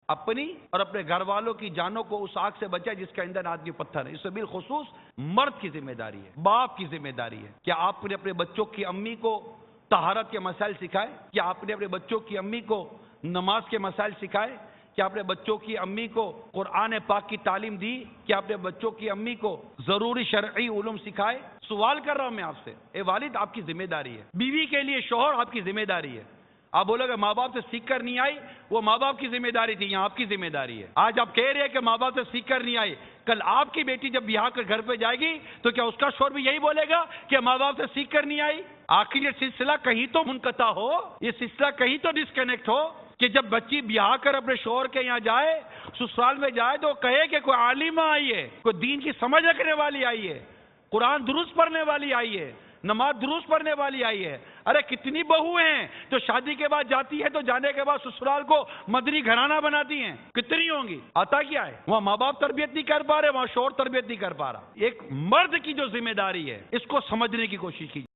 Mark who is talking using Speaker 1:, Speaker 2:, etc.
Speaker 1: اپنی اور اپنے گھر والوں کی جانوں کو اس آگ سے بچائے جس کا ایندھن آدمی پتھر ہے. اس سے بالخصوص مرد کی ذمہ داری ہے، باپ کی ذمہ داری ہے. کیا آپ نے اپنے بچوں کی امی کو طہارت کے مسائل سکھائے؟ کیا آپ نے اپنے بچوں کی امی کو نماز کے مسائل سکھائے؟ کیا اپنے بچوں کی امی کو قرآن پاک کی تعلیم دی؟ کیا اپنے بچوں کی امی کو ضروری شرعی علوم سکھائے؟ سوال کر رہا ہوں میں آپ سے. اے والد، آپ کی ذمہ داری ہے. بیوی کے لیے شوہر آپ کی ذمہ داری ہے. آپ بولو گے ماں باپ سے سیکھ کر نہیں آئی، وہ ماں باپ کی ذمہ داری تھی، یہاں آپ کی ذمہ داری ہے. آج آپ کہہ رہے ہیں کہ ماں باپ سے سیکھ کر نہیں آئی، کل آپ کی بیٹی جب بیاہ کر گھر پہ جائے گی تو کیا اس کا شوہر بھی یہی بولے گا کہ ماں باپ سے سیکھ کر نہیں آئی؟ آخر یہ سلسلہ کہیں تو منقطع ہو، یہ سلسلہ کہیں تو ڈسکنیکٹ ہو کہ جب بچی بیاہ کر اپنے شوہر کے یہاں جائے، سسرال میں جائے، تو کہے کہ کوئی عالمہ آئی ہے، کوئی دین کی سمجھ رکھنے والی آئی ہے، قرآن درست پڑھنے والی آئی ہے، نماز درست پڑھنے والی آئی ہے. ارے کتنی بہو ہیں جو شادی کے بعد جاتی ہے تو جانے کے بعد سسرال کو مدنی گھرانہ بناتی ہیں؟ کتنی ہوں گی؟ آتا کیا ہے؟ وہاں ماں باپ تربیت نہیں کر پا رہے، وہاں شوہر تربیت نہیں کر پا رہا. ایک مرد کی جو ذمہ داری ہے اس کو سمجھنے کی کوشش کیجیے.